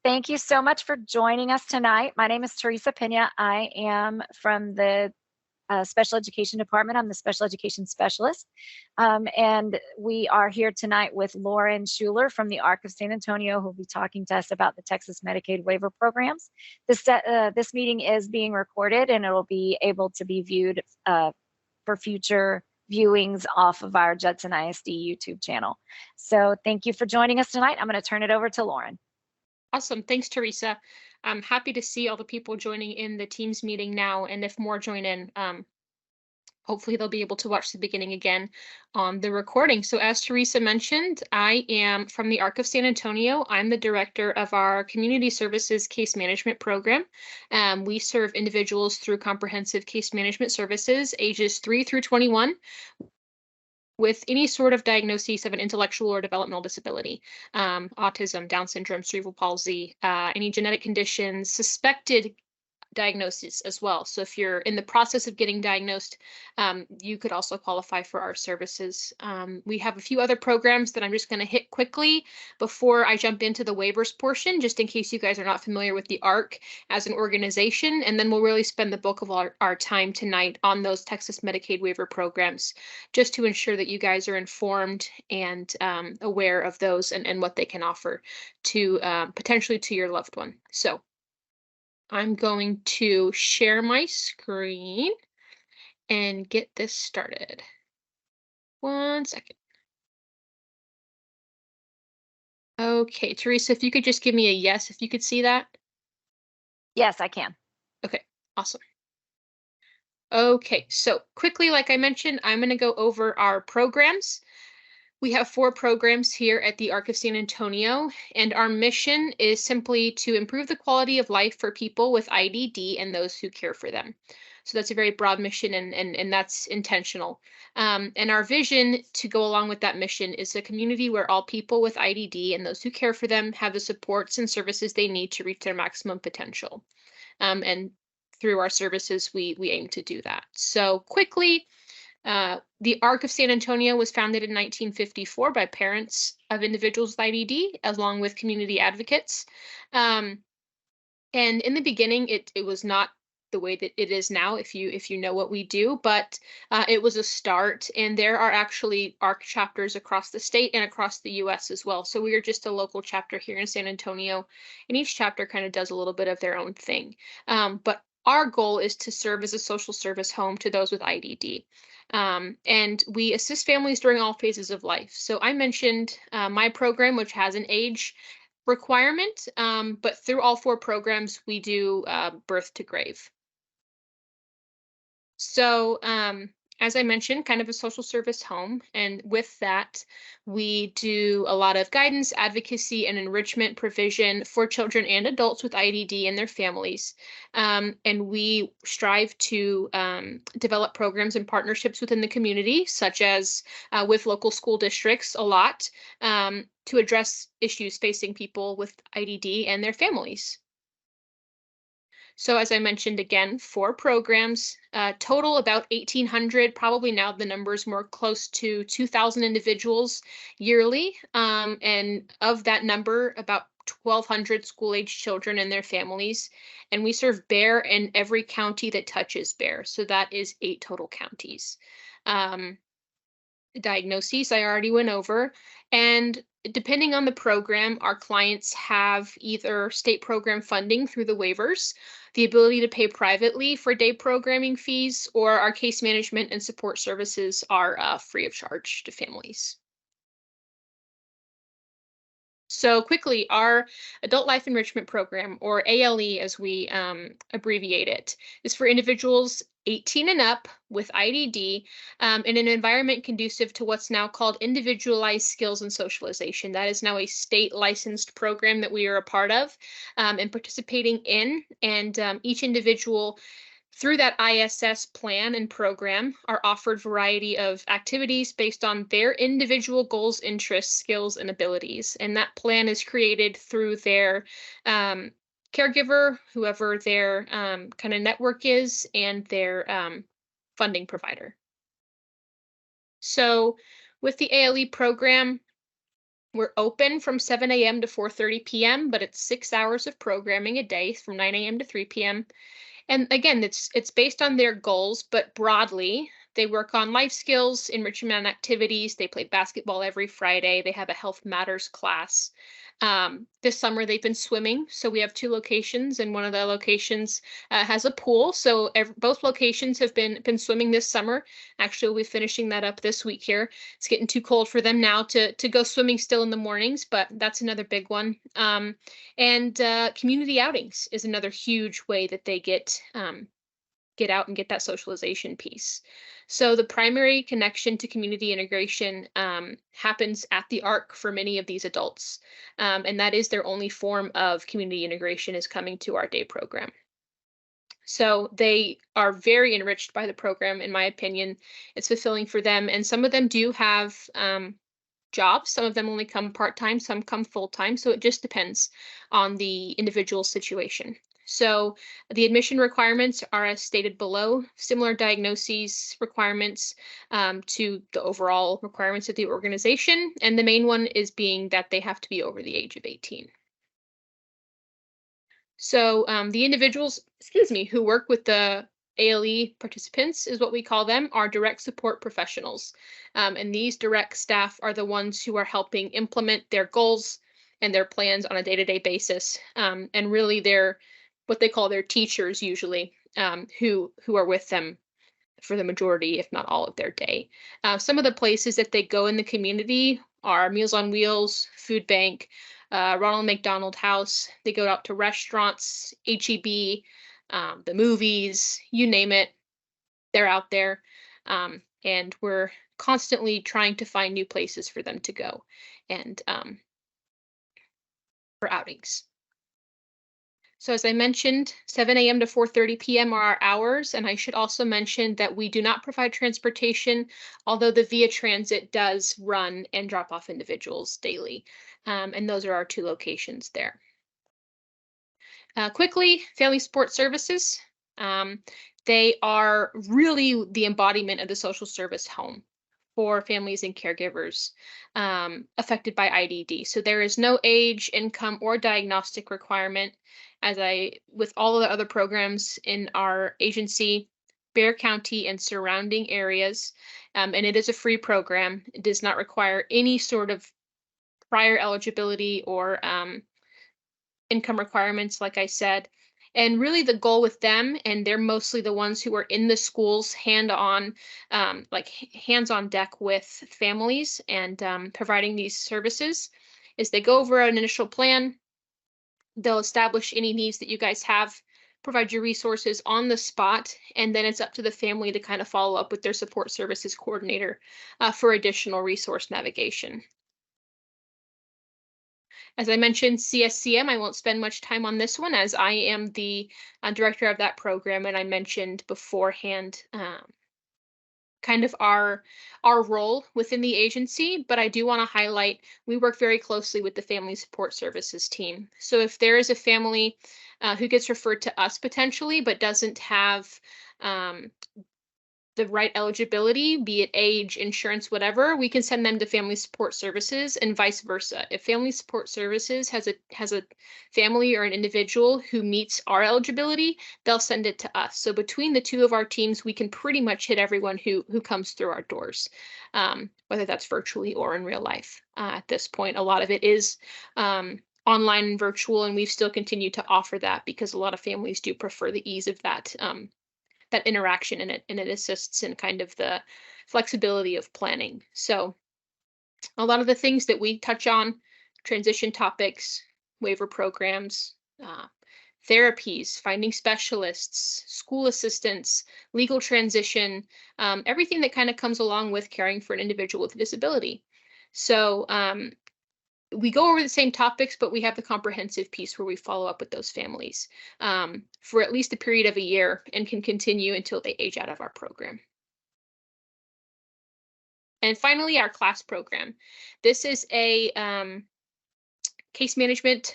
Thank you so much for joining us tonight. My name is Teresa Pena. I am from the Special Education Department. I'm the Special Education Specialist. And we are here tonight with Lauren Schuler from the ARC of San Antonio, who will be talking to us about the Texas Medicaid Waiver programs. This meeting is being recorded, and it will be able to be viewed for future viewings off of our Judson ISD YouTube channel. So thank you for joining us tonight. I'm going to turn it over to Lauren. Awesome. Thanks, Teresa. I'm happy to see all the people joining in the Teams meeting now. And if more join in, hopefully they'll be able to watch the beginning again on the recording. So as Teresa mentioned, I am from the ARC of San Antonio. I'm the director of our Community Services Case Management Program. We serve individuals through comprehensive case management services, ages 3 through 21. With any sort of diagnosis of an intellectual or developmental disability, autism, Down syndrome, cerebral palsy, any genetic conditions, suspected diagnosis as well. So if you're in the process of getting diagnosed, you could also qualify for our services. We have a few other programs that I'm just going to hit quickly before I jump into the waivers portion, just in case you guys are not familiar with the ARC as an organization. And then we'll really spend the bulk of our time tonight on those Texas Medicaid waiver programs, just to ensure that you guys are informed and aware of those and what they can offer to potentially to your loved one. So I'm going to share my screen and get this started. 1 second. Okay, Teresa, if you could just give me a yes, if you could see that. Yes, I can. Okay, awesome. Okay, so quickly, like I mentioned, I'm going to go over our programs. We have 4 programs here at the ARC of San Antonio, and our mission is simply to improve the quality of life for people with IDD and those who care for them. So that's a very broad mission, and that's intentional. And our vision to go along with that mission is a community where all people with IDD and those who care for them have the supports and services they need to reach their maximum potential. And through our services, we aim to do that. So quickly, the ARC of San Antonio was founded in 1954 by parents of individuals with IDD, along with community advocates. And in the beginning, it was not the way that it is now, if you know what we do, but it was a start. And there are actually ARC chapters across the state and across the U.S. as well. So we are just a local chapter here in San Antonio, and each chapter kind of does a little bit of their own thing. But our goal is to serve as a social service home to those with IDD. And we assist families during all phases of life. So I mentioned my program, which has an age requirement, but through all 4 programs, we do birth to grave. So as I mentioned, kind of a social service home. And with that, we do a lot of guidance, advocacy, and enrichment provision for children and adults with IDD and their families. And we strive to develop programs and partnerships within the community, such as with local school districts a lot, to address issues facing people with IDD and their families. So as I mentioned, again, 4 programs, total about 1,800, probably now the number is more close to 2,000 individuals yearly. And of that number, about 1,200 school-age children and their families. And we serve Bear in every county that touches Bear. So that is 8 total counties. Diagnoses I already went over. And depending on the program, our clients have either state program funding through the waivers, the ability to pay privately for day programming fees, or our case management and support services are free of charge to families. So quickly, our Adult Life Enrichment Program, or ALE as we abbreviate it, is for individuals 18 and up with IDD in an environment conducive to what's now called individualized skills and socialization. That is now a state licensed program that we are a part of and participating in. And each individual through that ISS plan and program are offered variety of activities based on their individual goals, interests, skills, and abilities. And that plan is created through their caregiver, whoever their kind of network is, and their funding provider. So with the ALE program, We're open from 7 a.m. to 4:30 p.m., but it's 6 hours of programming a day from 9 a.m. to 3 p.m. And again, it's based on their goals, but broadly, they work on life skills, enrichment activities. They play basketball every Friday. They have a health matters class. This summer, they've been swimming. So we have 2 locations, and one of the locations has a pool. So both locations have been swimming this summer. Actually, we'll be finishing that up this week here. It's getting too cold for them now to go swimming still in the mornings, but that's another big one. And community outings is another huge way that they get out and get that socialization piece. So the primary connection to community integration happens at the ARC for many of these adults, and that is their only form of community integration is coming to our day program. So they are very enriched by the program, in my opinion. It's fulfilling for them, and some of them do have jobs. Some of them only come part-time, some come full-time. So it just depends on the individual situation. So the admission requirements are as stated below, similar diagnoses requirements to the overall requirements of the organization. And the main one is being that they have to be over the age of 18. So the individuals, who work with the ALE participants is what we call them, are direct support professionals. And these direct staff are the ones who are helping implement their goals and their plans on a day-to-day basis. And really they're what they call their teachers usually, who are with them for the majority, if not all of their day. Some of the places that they go in the community are Meals on Wheels, Food Bank, Ronald McDonald House. They go out to restaurants, HEB, the movies, you name it. They're out there. And we're constantly trying to find new places for them to go and for outings. So as I mentioned, 7 a.m. to 4:30 p.m. are our hours, and I should also mention that we do not provide transportation, although the Via Transit does run and drop off individuals daily, and those are our 2 locations there. Quickly, Family Support Services. They are really the embodiment of the social service home for families and caregivers affected by IDD. So there is no age, income, or diagnostic requirement. With all of the other programs in our agency, Bexar County and surrounding areas, and it is a free program. It does not require any sort of prior eligibility or income requirements, like I said. And really the goal with them, and they're mostly the ones who are in the schools hands-on deck with families and providing these services, is they go over an initial plan. They'll establish any needs that you guys have, provide your resources on the spot, and then it's up to the family to kind of follow up with their support services coordinator for additional resource navigation. As I mentioned, CSCM, I won't spend much time on this one as I am the director of that program, and I mentioned beforehand kind of our role within the agency, but I do want to highlight we work very closely with the Family Support Services team. So if there is a family who gets referred to us potentially but doesn't have the right eligibility, be it age, insurance, whatever, we can send them to Family Support Services and vice versa. If Family Support Services has a family or an individual who meets our eligibility, they'll send it to us. So between the 2 of our teams, we can pretty much hit everyone who comes through our doors, whether that's virtually or in real life. At this point, a lot of it is online and virtual, and we've still continued to offer that because a lot of families do prefer the ease of that interaction, and it assists in kind of the flexibility of planning. So a lot of the things that we touch on, transition topics, waiver programs, therapies, finding specialists, school assistance, legal transition, everything that kind of comes along with caring for an individual with a disability. So we go over the same topics, but we have the comprehensive piece where we follow up with those families for at least a period of a year and can continue until they age out of our program. And finally, our class program. This is a case management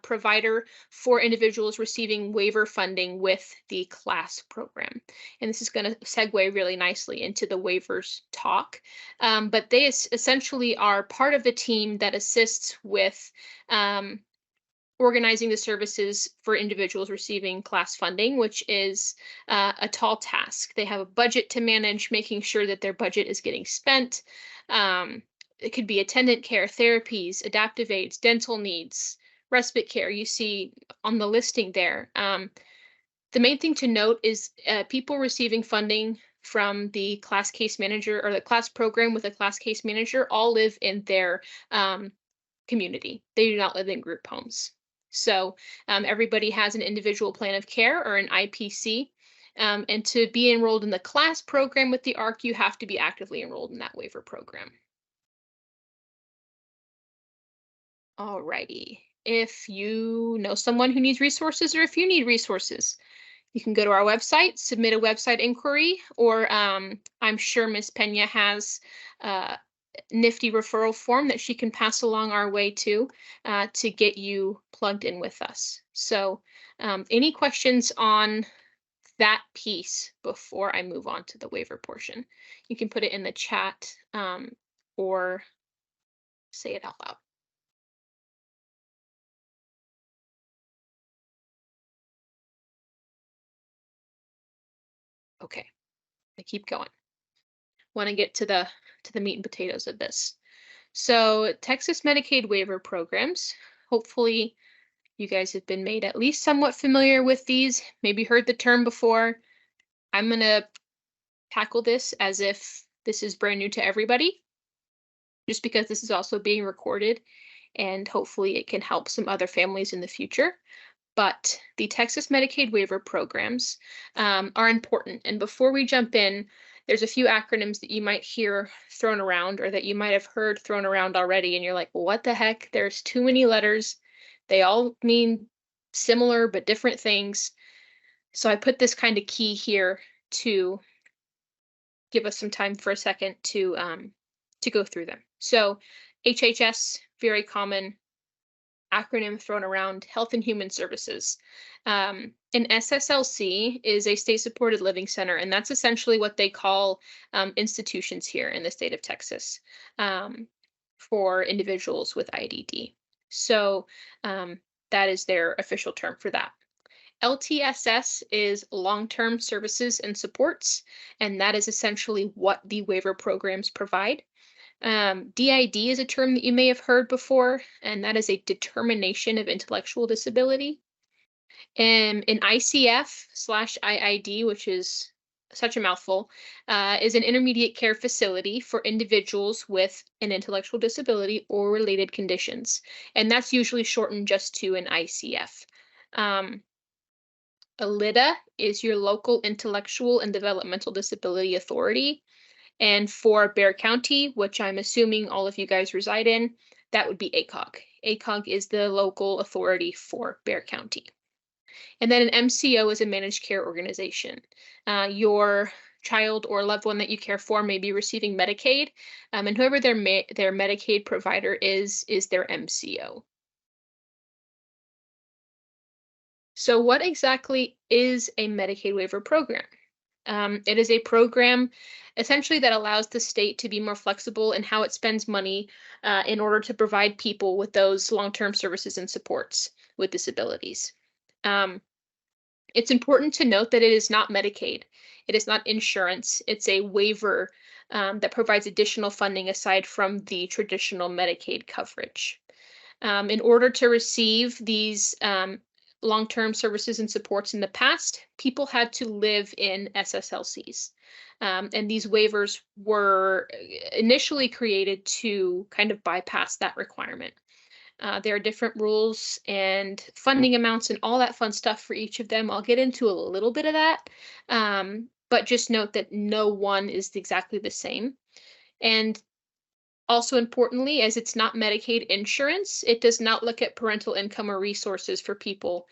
provider for individuals receiving waiver funding with the CLASS program. And this is going to segue really nicely into the waivers talk. But they essentially are part of the team that assists with organizing the services for individuals receiving CLASS funding, which is a tall task. They have a budget to manage, making sure that their budget is getting spent. It could be attendant care, therapies, adaptive aids, dental needs, respite care. You see on the listing there. The main thing to note is people receiving funding from the CLASS case manager or the CLASS program with a CLASS case manager all live in their community. They do not live in group homes. So everybody has an individual plan of care or an IPC. And to be enrolled in the CLASS program with the ARC, you have to be actively enrolled in that waiver program. Alrighty. If you know someone who needs resources, or if you need resources, you can go to our website, submit a website inquiry, or I'm sure Ms. Pena has a nifty referral form that she can pass along our way to get you plugged in with us. So any questions on that piece before I move on to the waiver portion? You can put it in the chat or say it out loud. Okay, I keep going. Want to get to the meat and potatoes of this. So Texas Medicaid Waiver programs, hopefully you guys have been made at least somewhat familiar with these, maybe heard the term before. I'm going to tackle this as if this is brand new to everybody, just because this is also being recorded and hopefully it can help some other families in the future. But the Texas Medicaid Waiver programs are important. And before we jump in, there's a few acronyms that you might hear thrown around or that you might have heard thrown around already. And you're like, well, what the heck? There's too many letters. They all mean similar but different things. So I put this kind of key here to give us some time for a second to go through them. So HHS, very common acronym thrown around, Health and Human Services. An SSLC is a state-supported living center, and that's essentially what they call institutions here in the state of Texas for individuals with IDD. So that is their official term for that. LTSS is long-term services and supports, and that is essentially what the waiver programs provide. DID is a term that you may have heard before, and that is a determination of intellectual disability. And an ICF/IID, which is such a mouthful, is an intermediate care facility for individuals with an intellectual disability or related conditions. And that's usually shortened just to an ICF. A LIDA is your local intellectual and developmental disability authority. And for Bexar County, which I'm assuming all of you guys reside in, that would be ACOG. ACOG is the local authority for Bexar County. And then an MCO is a managed care organization. Your child or loved one that you care for may be receiving Medicaid, and whoever their Medicaid provider is their MCO. So what exactly is a Medicaid waiver program? It is a program essentially that allows the state to be more flexible in how it spends money in order to provide people with those long-term services and supports with disabilities. It's important to note that it is not Medicaid. It is not insurance. It's a waiver that provides additional funding aside from the traditional Medicaid coverage. In order to receive these long-term services and supports in the past, people had to live in SSLCs. And these waivers were initially created to kind of bypass that requirement. There are different rules and funding amounts and all that fun stuff for each of them. I'll get into a little bit of that, but just note that no one is exactly the same. And also importantly, as it's not Medicaid insurance, it does not look at parental income or resources for people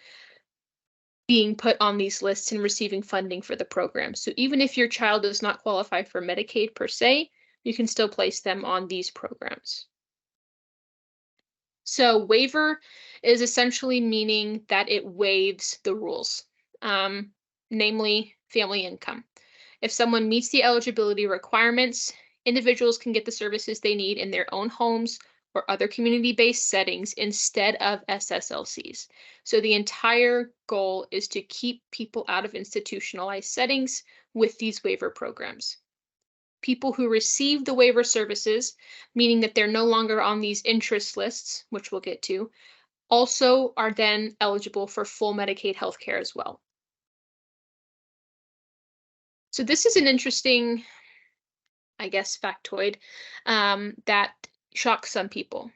being put on these lists and receiving funding for the program. So even if your child does not qualify for Medicaid per se, you can still place them on these programs. So waiver is essentially meaning that it waives the rules, namely family income. If someone meets the eligibility requirements, individuals can get the services they need in their own homes or other community-based settings instead of SSLCs. So the entire goal is to keep people out of institutionalized settings with these waiver programs. People who receive the waiver services, meaning that they're no longer on these interest lists, which we'll get to, also are then eligible for full Medicaid health care as well. So this is an interesting, I guess, factoid that shocks some people.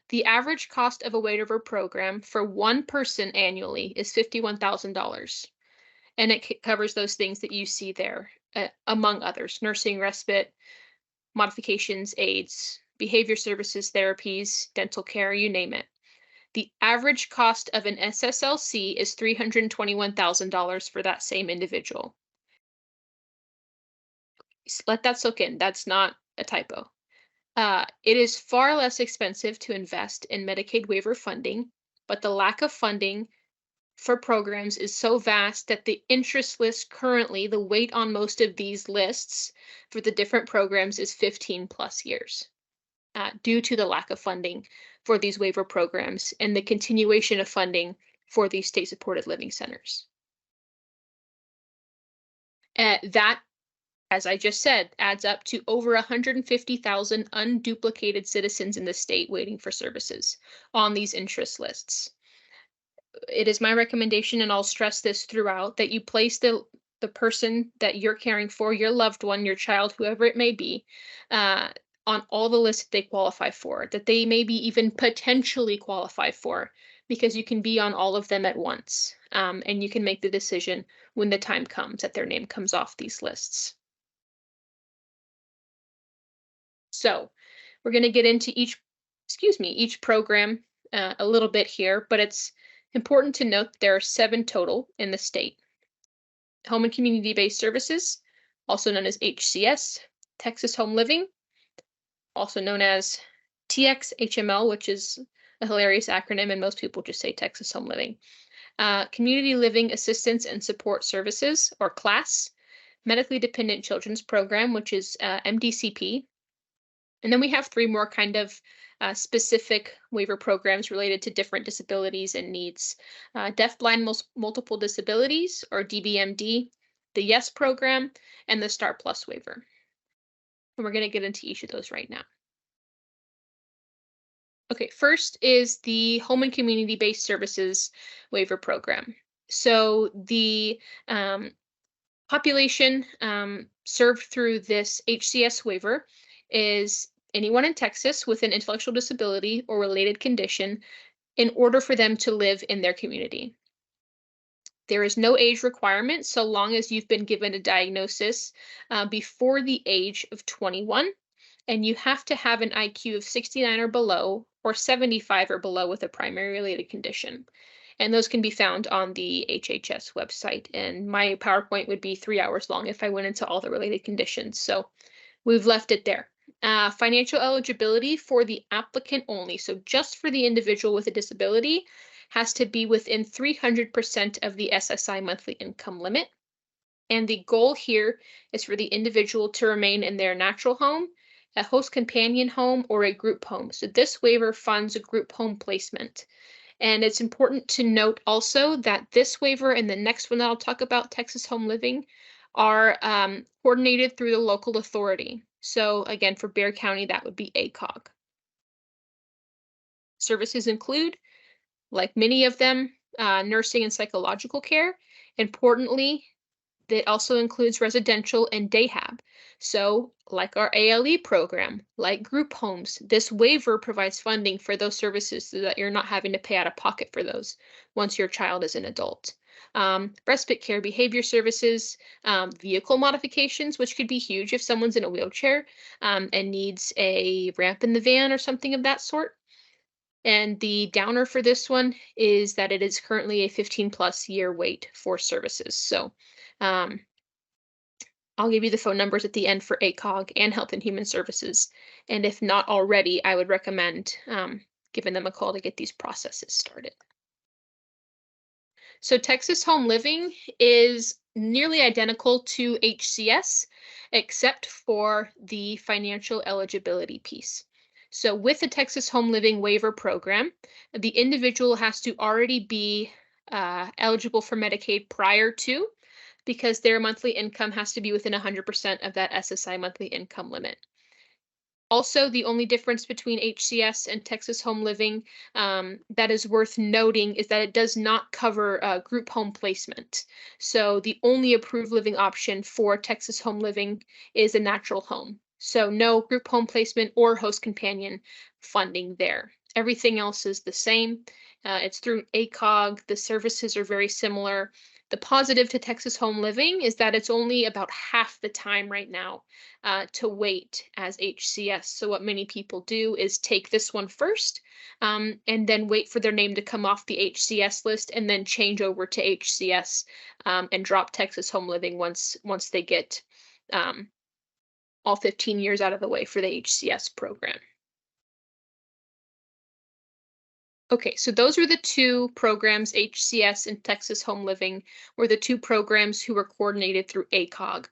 The average cost of a waiver program for one person annually is $51,000. And it covers those things that you see there, among others: nursing, respite, modifications, aids, behavior services, therapies, dental care, you name it. The average cost of an SSLC is $321,000 for that same individual. Let that soak in. That's not a typo. It is far less expensive to invest in Medicaid waiver funding, but the lack of funding for programs is so vast that the interest list currently, the wait on most of these lists for the different programs is 15 plus years, due to the lack of funding for these waiver programs and the continuation of funding for these state-supported living centers. That, as I just said, adds up to over 150,000 unduplicated citizens in the state waiting for services on these interest lists. It is my recommendation, and I'll stress this throughout, that you place the person that you're caring for, your loved one, your child, whoever it may be, on all the lists that they qualify for, that they maybe even potentially qualify for, because you can be on all of them at once, and you can make the decision when the time comes that their name comes off these lists. So we're going to get into each program a little bit here, but it's important to note that there are 7 total in the state. Home and community-based services, also known as HCS, Texas Home Living, also known as TXHML, which is a hilarious acronym, and most people just say Texas Home Living. Community Living Assistance and Support Services, or CLASS, Medically Dependent Children's Program, which is MDCP. And then we have 3 more kind of specific waiver programs related to different disabilities and needs. Deaf-blind multiple disabilities, or DBMD, the YES program, and the STAR Plus waiver. And we're going to get into each of those right now. Okay, first is the Home and Community-Based Services waiver program. So the population served through this HCS waiver is anyone in Texas with an intellectual disability or related condition in order for them to live in their community. There is no age requirement so long as you've been given a diagnosis before the age of 21, and you have to have an IQ of 69 or below, or 75 or below with a primary related condition. And those can be found on the HHS website. And my PowerPoint would be 3 hours long if I went into all the related conditions. So we've left it there. Financial eligibility for the applicant only, so just for the individual with a disability, has to be within 300% of the SSI monthly income limit. And the goal here is for the individual to remain in their natural home, a host companion home, or a group home. So this waiver funds a group home placement. And it's important to note also that this waiver and the next one that I'll talk about, Texas Home Living, are coordinated through the local authority. So again, for Bexar County, that would be ACOG. Services include, like many of them, nursing and psychological care. Importantly, that also includes residential and dayhab. So like our ALE program, like group homes, this waiver provides funding for those services so that you're not having to pay out of pocket for those once your child is an adult. Respite care, behavior services, vehicle modifications, which could be huge if someone's in a wheelchair and needs a ramp in the van or something of that sort. And the downer for this one is that it is currently a 15+ year wait for services. So I'll give you the phone numbers at the end for ACOG and Health and Human Services. And if not already, I would recommend giving them a call to get these processes started. So Texas Home Living is nearly identical to HCS, except for the financial eligibility piece. So with the Texas Home Living Waiver Program, the individual has to already be eligible for Medicaid prior to, because their monthly income has to be within 100% of that SSI monthly income limit. Also, the only difference between HCS and Texas Home Living that is worth noting is that it does not cover group home placement. So the only approved living option for Texas Home Living is a natural home. So no group home placement or host companion funding there. Everything else is the same. It's through ACOG. The services are very similar. The positive to Texas Home Living is that it's only about half the time right now to wait as HCS. So what many people do is take this one first and then wait for their name to come off the HCS list and then change over to HCS and drop Texas Home Living once they get all 15 years out of the way for the HCS program. Okay, so those were the two programs, HCS and Texas Home Living, were the two programs who were coordinated through ACOG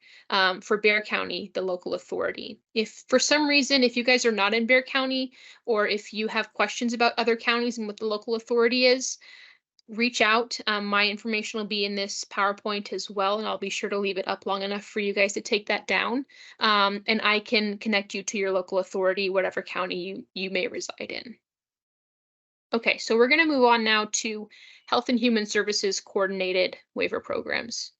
for Bexar County, the local authority. If for some reason, if you guys are not in Bexar County, or if you have questions about other counties and what the local authority is, reach out. My information will be in this PowerPoint as well, and I'll be sure to leave it up long enough for you guys to take that down. And I can connect you to your local authority, whatever county you may reside in. Okay, so we're going to move on now to Health and Human Services Coordinated Waiver Programs.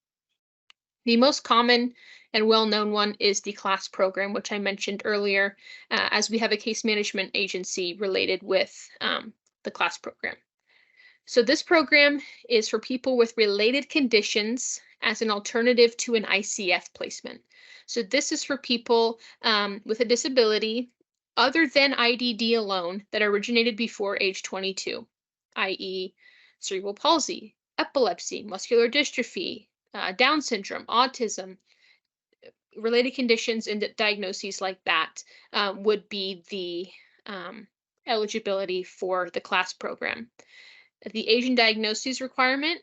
The most common and well-known one is the CLASS program, which I mentioned earlier, as we have a case management agency related with the CLASS program. So this program is for people with related conditions as an alternative to an ICF placement. So this is for people with a disability other than IDD alone that originated before age 22, i.e. cerebral palsy, epilepsy, muscular dystrophy, Down syndrome, autism, related conditions and diagnoses like that would be the eligibility for the CLASS program. The age and diagnosis requirement,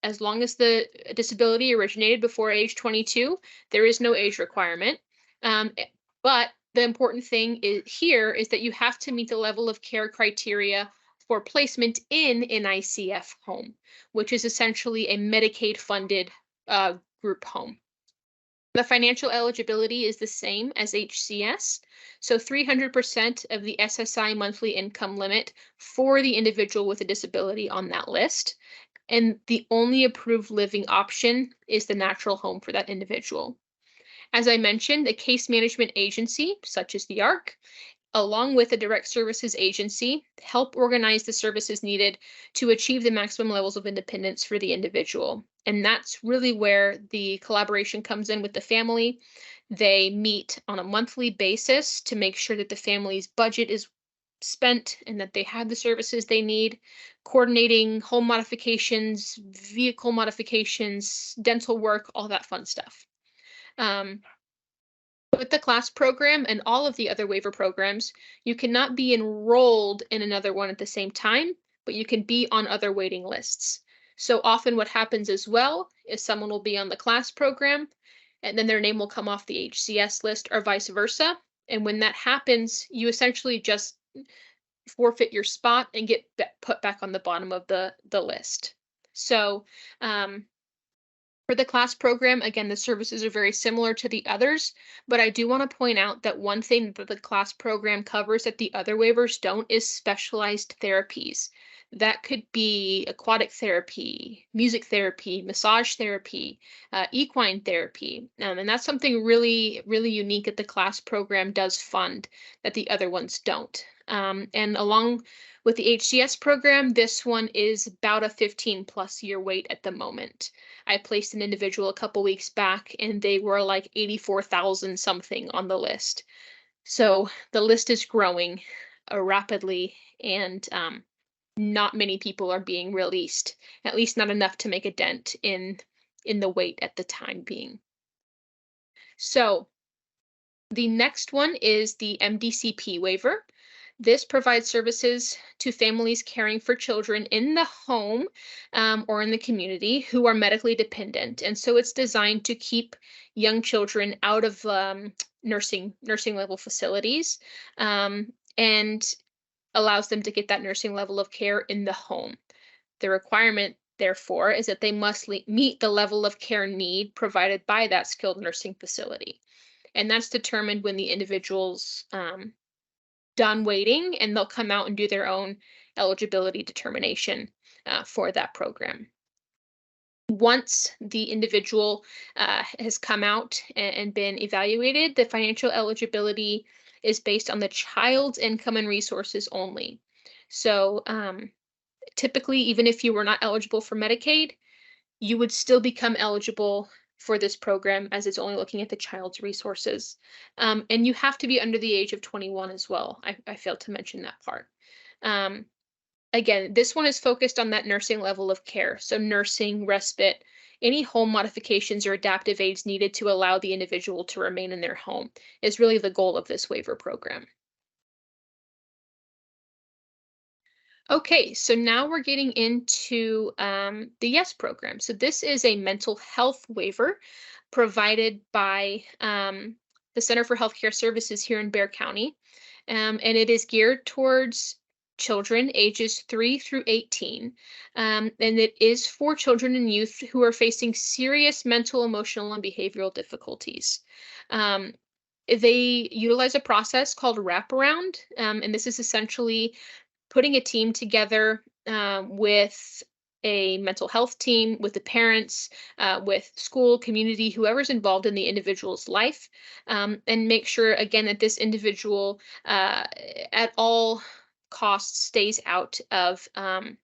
as long as the disability originated before age 22, there is no age requirement. But the important thing here is that you have to meet the level of care criteria for placement in an ICF home, which is essentially a Medicaid-funded group home. The financial eligibility is the same as HCS, so 300% of the SSI monthly income limit for the individual with a disability on that list, and the only approved living option is the natural home for that individual. As I mentioned, a case management agency, such as the ARC, along with a direct services agency, help organize the services needed to achieve the maximum levels of independence for the individual. And that's really where the collaboration comes in with the family. They meet on a monthly basis to make sure that the family's budget is spent and that they have the services they need, coordinating home modifications, vehicle modifications, dental work, all that fun stuff. With the CLASS program and all of the other waiver programs, you cannot be enrolled in another one at the same time, but you can be on other waiting lists. So often what happens as well is someone will be on the CLASS program and then their name will come off the HCS list or vice versa. And when that happens, you essentially just forfeit your spot and get put back on the bottom of the list. So for the CLASS program, again, the services are very similar to the others, but I do want to point out that one thing that the CLASS program covers that the other waivers don't is specialized therapies. That could be aquatic therapy, music therapy, massage therapy, equine therapy. And that's something really, really unique that the CLASS program does fund that the other ones don't. And along with the HCS program, this one is about a 15+ year wait at the moment. I placed an individual a couple weeks back and they were like 84,000 something on the list. So the list is growing rapidly and not many people are being released, at least not enough to make a dent in the wait at the time being. So the next one is the MDCP waiver. This provides services to families caring for children in the home or in the community who are medically dependent. And so it's designed to keep young children out of nursing level facilities and allows them to get that nursing level of care in the home. The requirement, therefore, is that they must meet the level of care need provided by that skilled nursing facility. And that's determined when the individual's done waiting, and they'll come out and do their own eligibility determination for that program. Once the individual has come out and been evaluated, the financial eligibility is based on the child's income and resources only. So typically, even if you were not eligible for Medicaid, you would still become eligible for this program as it's only looking at the child's resources. And you have to be under the age of 21 as well. I failed to mention that part. Again, this one is focused on that nursing level of care. So nursing, respite, any home modifications or adaptive aids needed to allow the individual to remain in their home is really the goal of this waiver program. Okay, so now we're getting into the YES program. So this is a mental health waiver provided by the Center for Healthcare Services here in Bexar County. And it is geared towards children ages 3 through 18. And it is for children and youth who are facing serious mental, emotional, and behavioral difficulties. They utilize a process called wraparound, and this is essentially putting a team together with a mental health team, with the parents, with school, community, whoever's involved in the individual's life, and make sure, again, that this individual at all costs stays out of an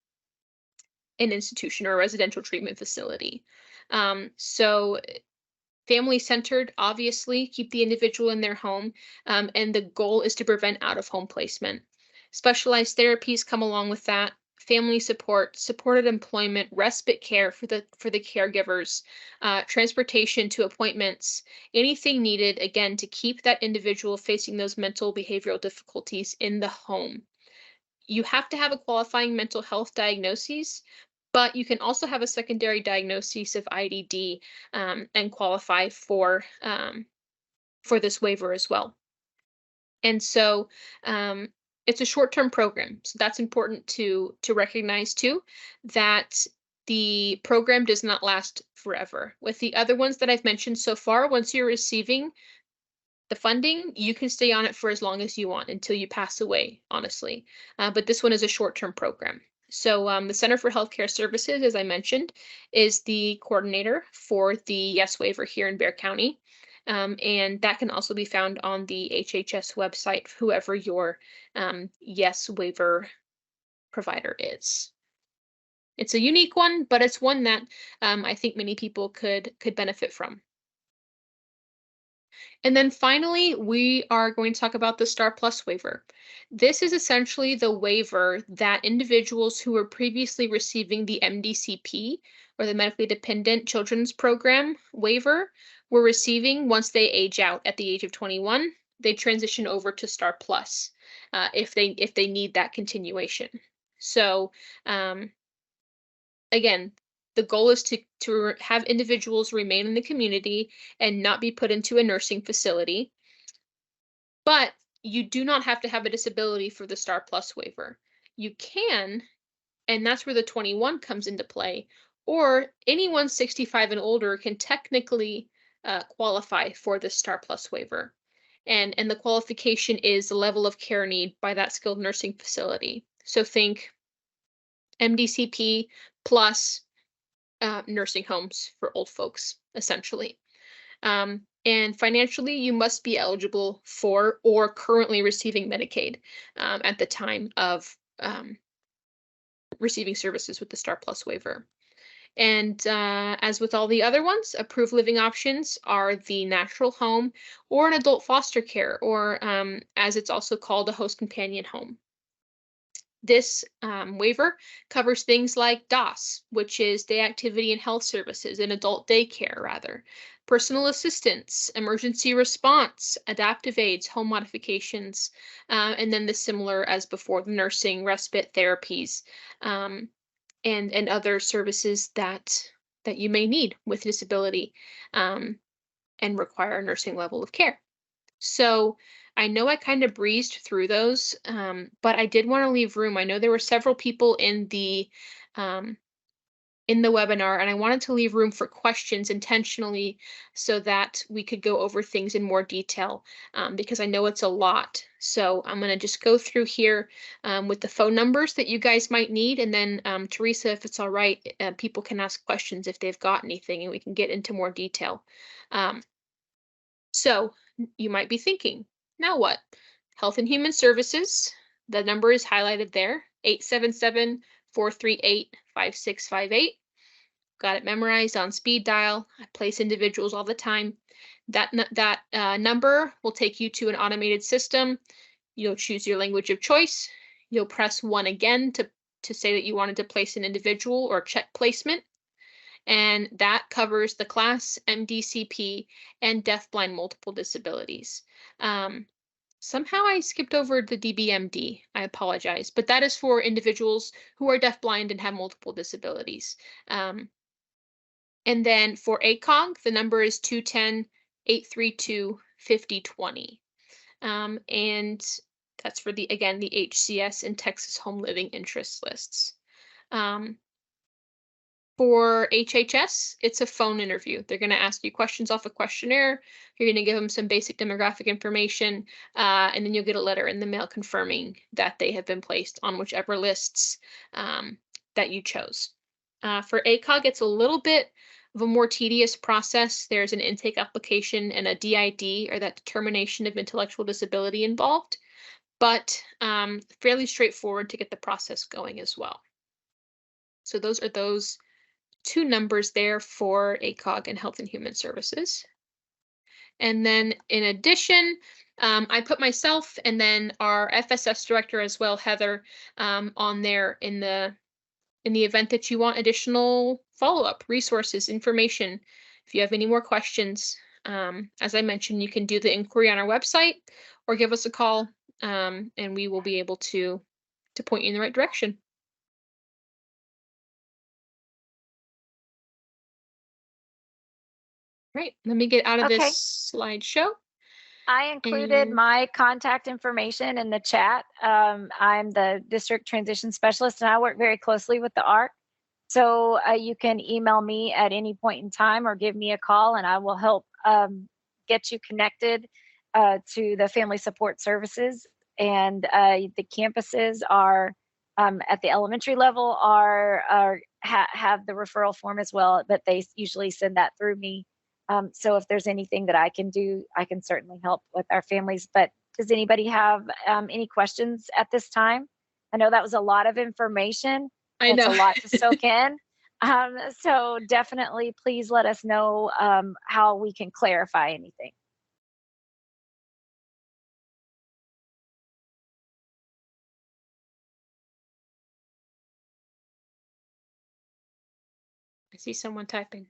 institution or a residential treatment facility. So family-centered, obviously, keep the individual in their home, and the goal is to prevent out-of-home placement. Specialized therapies come along with that, family support, supported employment, respite care for the caregivers, transportation to appointments, anything needed, again, to keep that individual facing those mental behavioral difficulties in the home. You have to have a qualifying mental health diagnosis, but you can also have a secondary diagnosis of IDD and qualify for this waiver as well. And so it's a short-term program. So that's important to recognize too, that the program does not last forever. With the other ones that I've mentioned so far, once you're receiving the funding, you can stay on it for as long as you want until you pass away, honestly. But this one is a short-term program. So the Center for Healthcare Services, as I mentioned, is the coordinator for the YES waiver here in Bexar County. And that can also be found on the HHS website, whoever your YES waiver provider is. It's a unique one, but it's one that I think many people could benefit from. And then finally, we are going to talk about the STAR Plus waiver. This is essentially the waiver that individuals who were previously receiving the MDCP, or the Medically Dependent Children's Program waiver, were receiving once they age out at the age of 21. They transition over to STAR Plus if they need that continuation. So again, the goal is to have individuals remain in the community and not be put into a nursing facility. But you do not have to have a disability for the STAR Plus waiver. You can, and that's where the 21 comes into play, or anyone 65 and older can technically qualify for the STAR Plus waiver. And the qualification is the level of care need by that skilled nursing facility. So think MDCP plus nursing homes for old folks, essentially. And financially, you must be eligible for or currently receiving Medicaid at the time of receiving services with the STAR Plus waiver. And as with all the other ones, approved living options are the natural home or an adult foster care, or as it's also called, a host companion home. This waiver covers things like DAS, which is day activity and health services, and adult daycare, rather, personal assistance, emergency response, adaptive aids, home modifications, and then the similar as before, the nursing, respite therapies, um, and other services that you may need with disability um, and require a nursing level of care. So I know I kind of breezed through those, but I did want to leave room. I know there were several people um, in the webinar, and I wanted to leave room for questions intentionally so that we could go over things in more detail, because I know it's a lot. So I'm going to just go through here with the phone numbers that you guys might need, and then Teresa, if it's all right, people can ask questions if they've got anything, and we can get into more detail. Um, so you might be thinking, now what? Health and Human Services, the number is highlighted there, 877-438-5658. Got it memorized on speed dial. I place individuals all the time. That number will take you to an automated system. You'll choose your language of choice. You'll press 1 again to say that you wanted to place an individual or check placement. And that covers the class, MDCP, and deafblind multiple disabilities. Somehow I skipped over the DBMD. I apologize, but that is for individuals who are deafblind and have multiple disabilities. And then for ACOG, the number is 210-832-5020. And that's for again, the HCS and Texas Home Living Interest lists. For HHS, it's a phone interview. They're going to ask you questions off a questionnaire. You're going to give them some basic demographic information, and then you'll get a letter in the mail confirming that they have been placed on whichever lists that you chose. For ACOG, it's a little bit of a more tedious process. There's an intake application and a DID, or that determination of intellectual disability, involved, but fairly straightforward to get the process going as well. So those are those 2 numbers there for ACOG and Health and Human Services. And then in addition, I put myself and then our FSS director as well, Heather, on there in the event that you want additional follow-up resources, information. If you have any more questions, as I mentioned, you can do the inquiry on our website or give us a call, and we will be able to point you in the right direction. Right, let me get out of Okay. this slideshow. I included And my contact information in the chat. I'm the district transition specialist, and I work very closely with the ARC. So you can email me at any point in time or give me a call, and I will help get you connected to the family support services. And the campuses are at the elementary level have the referral form as well, but they usually send that through me. So if there's anything that I can do, I can certainly help with our families. But does anybody have any questions at this time? I know that was a lot of information. I It's know. a lot to soak in. So definitely please let us know how we can clarify anything. I see someone typing.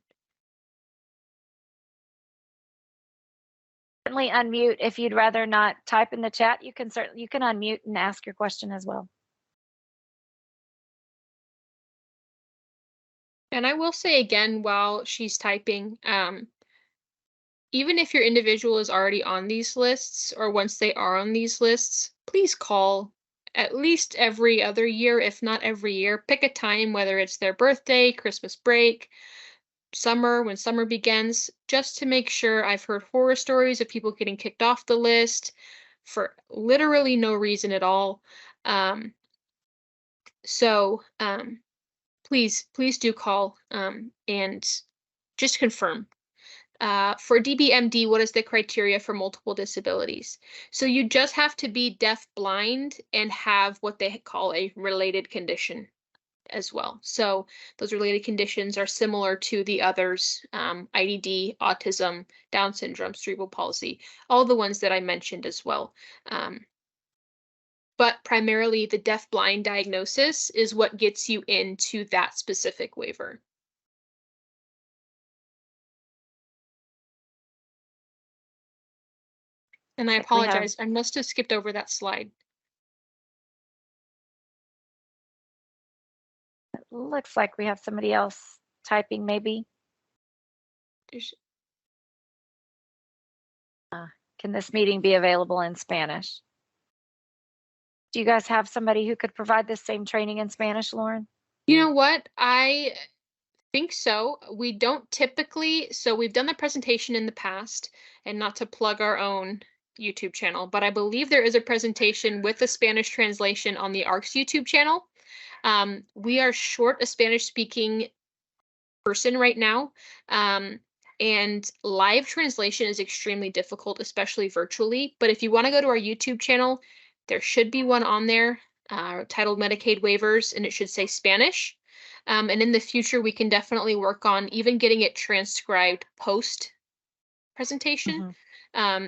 Certainly unmute. If you'd rather not type in the chat, you can unmute and ask your question as well. And I will say again, while she's typing, even if your individual is already on these lists, or once they are on these lists, please call at least every other year, if not every year. Pick a time, whether it's their birthday, Christmas break, summer, when summer begins, just to make sure. I've heard horror stories of people getting kicked off the list for literally no reason at all. So please do call and just confirm. For DBMD, what is the criteria for multiple disabilities? So you just have to be deaf blind and have what they call a related condition as well. So those related conditions are similar to the others, IDD, autism, Down syndrome, cerebral palsy, all the ones that I mentioned as well. but primarily the deaf-blind diagnosis is what gets you into that specific waiver. And I apologize, I must have skipped over that slide. Looks like we have somebody else typing maybe. There's- Can this meeting be available in Spanish? Do you guys have somebody who could provide this same training in Spanish, Lauren? You know what? I think so. We don't typically, so we've done the presentation in the past, and not to plug our own YouTube channel, but I believe there is a presentation with the Spanish translation on the ARC's YouTube channel. We are short a Spanish speaking person right now. And live translation is extremely difficult, especially virtually. But if you want to go to our YouTube channel, there should be one on there titled Medicaid Waivers, and it should say Spanish. And in the future, we can definitely work on even getting it transcribed post presentation.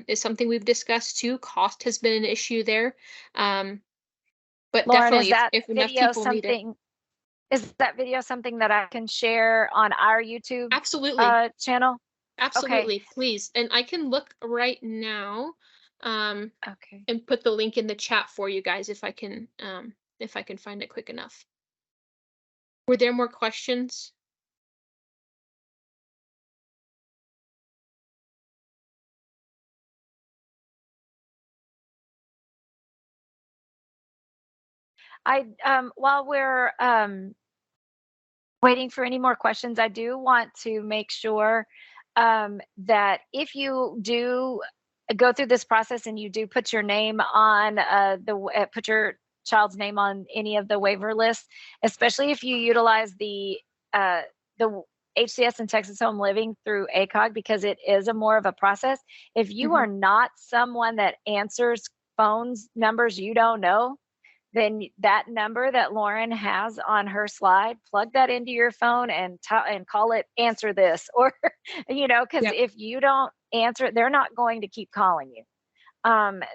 Is something we've discussed too. Cost has been an issue there. But Lauren, definitely, is that if enough video people need it. Is that video something that I can share on our YouTube Absolutely. channel? Absolutely, please. And I can look right now Okay. and put the link in the chat for you guys if I can find it quick enough. Were there more questions? While we're waiting for any more questions, I do want to make sure that if you do go through this process and you do put your name on put your child's name on any of the waiver lists, especially if you utilize the HCS and Texas Home Living through ACOG, because it is a more of a process. If you are not someone that answers phones numbers you don't know, then that number that Lauren has on her slide, plug that into your phone and call it answer this, or, because if you don't answer it, they're not going to keep calling you.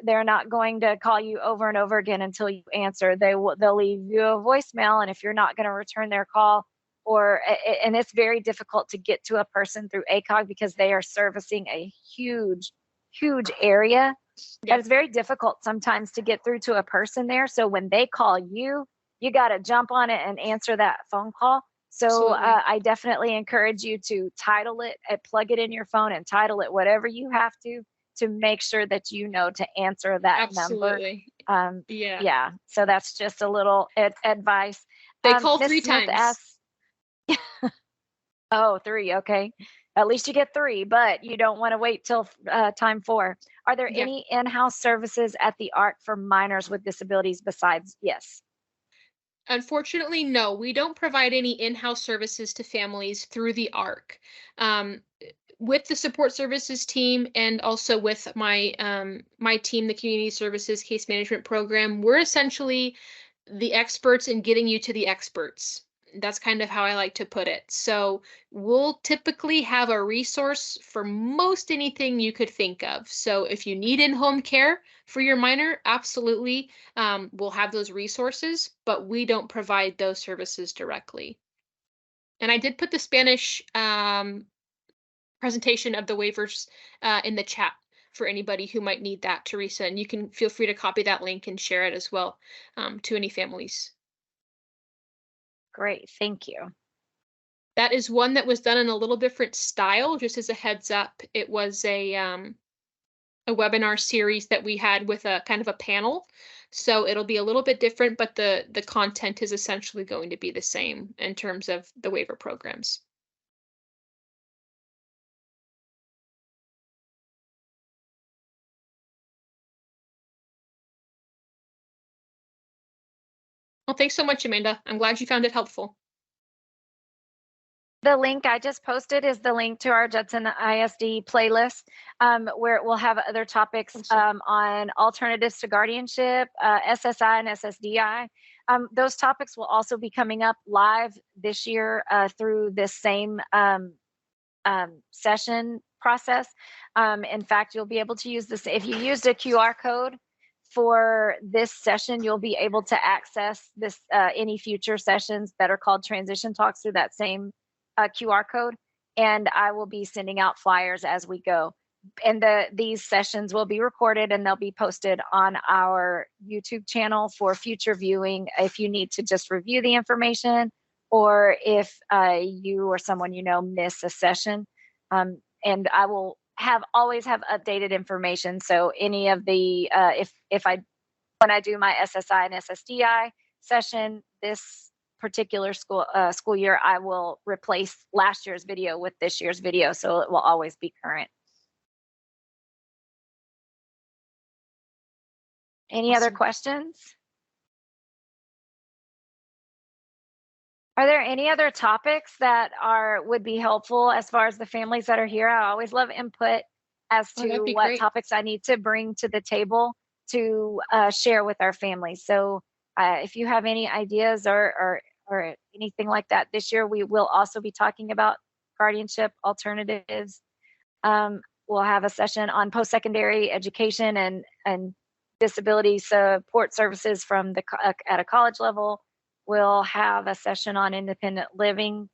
They're not going to call you over and over again until you answer. They'll leave you a voicemail, and if you're not going to return their call, and it's very difficult to get to a person through ACOG because they are servicing a huge area. That it's very difficult sometimes to get through to a person there. So when they call you, you got to jump on it and answer that phone call. So I definitely encourage you to title it, plug it in your phone and title it whatever you have to make sure that you know to answer that number. Yeah. So that's just a little advice. They call Ms. 3 Smith times. asks, oh, 3. Okay. At least you get 3, but you don't want to wait till time 4. Are there any in-house services at the ARC for minors with disabilities besides? Yes. Unfortunately, no, we don't provide any in-house services to families through the ARC. With the support services team and also with my my team, the community services case management program, we're essentially the experts in getting you to the experts. That's kind of how I like to put it. So we'll typically have a resource for most anything you could think of. So if you need in-home care for your minor, absolutely, we'll have those resources, but we don't provide those services directly. And I did put the Spanish presentation of the waivers in the chat for anybody who might need that, Teresa. And you can feel free to copy that link and share it as well to any families. Great, thank you. That is one that was done in a little different style, just as a heads up. It was a webinar series that we had with a kind of a panel. So it'll be a little bit different, but the content is essentially going to be the same in terms of the waiver programs. Well, thanks so much, Amanda. I'm glad you found it helpful. The link I just posted is the link to our Judson ISD playlist, where it will have other topics on alternatives to guardianship, SSI and SSDI. Those topics will also be coming up live this year through this same session process. In fact, you'll be able to use this if you used a QR code for this session, you'll be able to access this any future sessions that are called transition talks through that same QR code. And I will be sending out flyers as we go. And these sessions will be recorded and they'll be posted on our YouTube channel for future viewing if you need to just review the information, or if you or someone you know miss a session. And I will always have updated information. So any of the when I do my SSI and SSDI session this particular school year, I will replace last year's video with this year's video, so it will always be current. Any other Awesome. questions? Are there any other topics that would be helpful as far as the families that are here? I always love input as Oh, that'd to be what great. topics I need to bring to the table to share with our families. So if you have any ideas or anything like that this year, we will also be talking about guardianship alternatives. We'll have a session on post-secondary education and disability support services from at a college level. We'll have a session on independent living.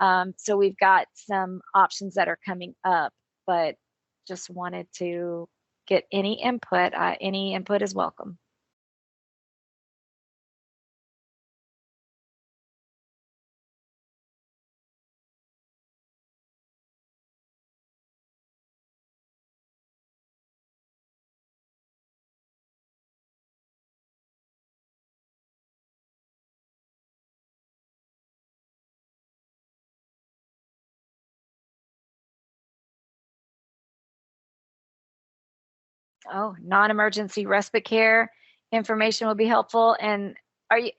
So we've got some options that are coming up, but just wanted to get any input. Any input is welcome. Oh, non-emergency respite care information will be helpful. And are you,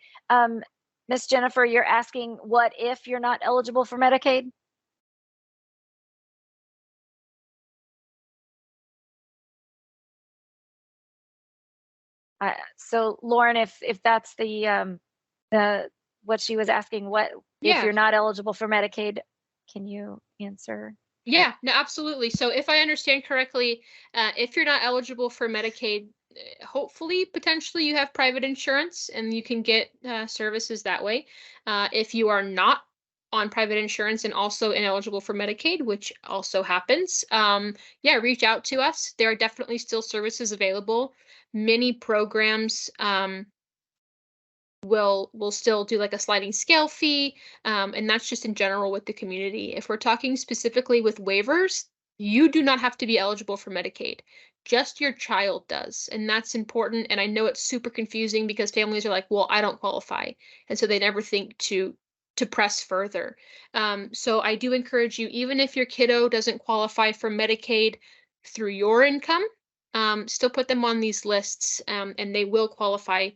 Miss Jennifer, you're asking what if you're not eligible for Medicaid? So Lauren, if that's the what she was asking, what if Yeah. you're not eligible for Medicaid, can you answer? Yeah, no, absolutely. So if I understand correctly, if you're not eligible for Medicaid, hopefully, potentially you have private insurance and you can get services that way. If you are not on private insurance and also ineligible for Medicaid, which also happens, yeah, reach out to us. There are definitely still services available. Many programs will still do like a sliding scale fee, and that's just in general with the community. If we're talking specifically with waivers, you do not have to be eligible for Medicaid, just your child does, and that's important. And I know it's super confusing because families are like, well, I don't qualify, and so they never think to press further. So I do encourage you, even if your kiddo doesn't qualify for Medicaid through your income, still put them on these lists, and they will qualify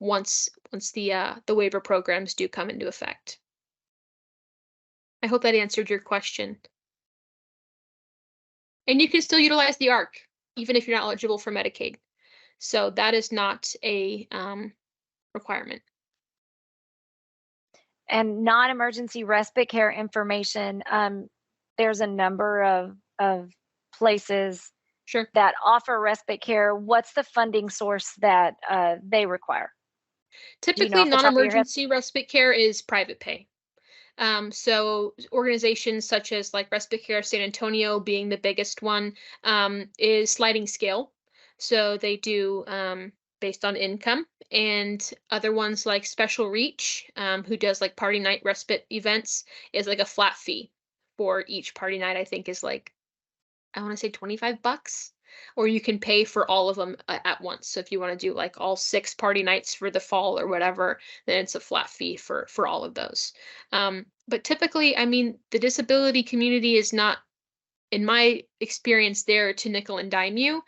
once the waiver programs do come into effect. I hope that answered your question. And you can still utilize the ARC even if you're not eligible for Medicaid. So that is not a requirement. And non-emergency respite care information, there's a number of places Sure. that offer respite care. What's the funding source that they require? Do you know Typically, off the top of your head? non-emergency respite care is private pay. So organizations such as like Respite Care San Antonio being the biggest one, is sliding scale. So they do based on income, and other ones like Special Reach, who does like party night respite events, is like a flat fee for each party night. I think is like, I want to say $25, or you can pay for all of them at once. So if you want to do like all 6 party nights for the fall or whatever, then it's a flat fee for all of those. But typically, I mean, the disability community is not, in my experience, there to nickel and dime you.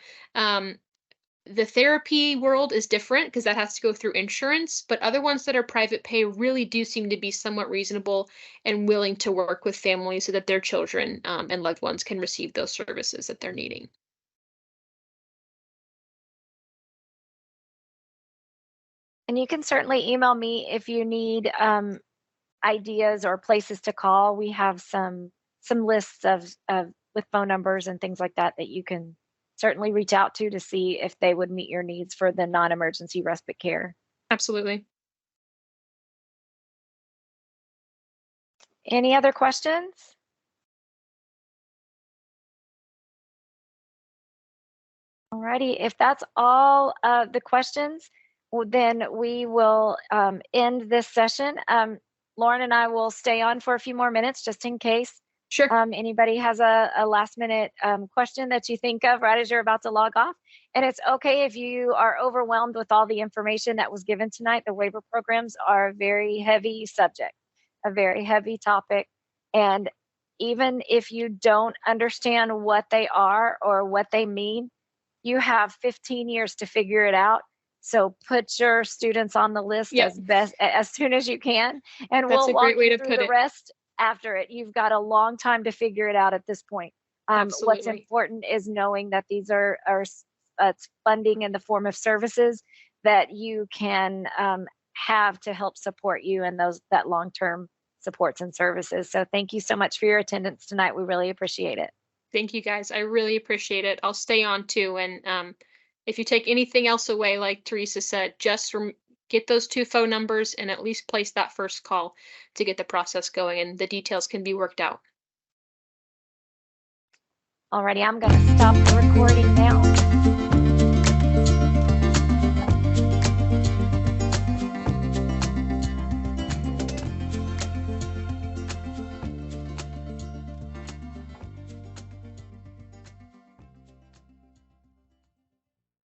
The therapy world is different because that has to go through insurance, but other ones that are private pay really do seem to be somewhat reasonable and willing to work with families so that their children and loved ones can receive those services that they're needing. And you can certainly email me if you need ideas or places to call. We have some lists of with phone numbers and things like that that you can certainly reach out to see if they would meet your needs for the non-emergency respite care. Absolutely. Any other questions? Alrighty, if that's all the questions, then we will end this session. Lauren and I will stay on for a few more minutes just in case Sure. anybody has a last minute question that you think of right as you're about to log off. And it's okay if you are overwhelmed with all the information that was given tonight. The waiver programs are a very heavy subject, a very heavy topic. And even if you don't understand what they are or what they mean, you have 15 years to figure it out. So put your students on the list Yep. as soon as you can, and That's we'll a walk great way you to through put the it. rest after it. You've got a long time to figure it out at this point. What's Absolutely. important is knowing that these are funding in the form of services that you can have to help support you in that long-term supports and services. So thank you so much for your attendance tonight. We really appreciate it. Thank you guys. I really appreciate it. I'll stay on too. And if you take anything else away, like Teresa said, just get those 2 phone numbers and at least place that first call to get the process going, and the details can be worked out. Alrighty, I'm going to stop the recording now.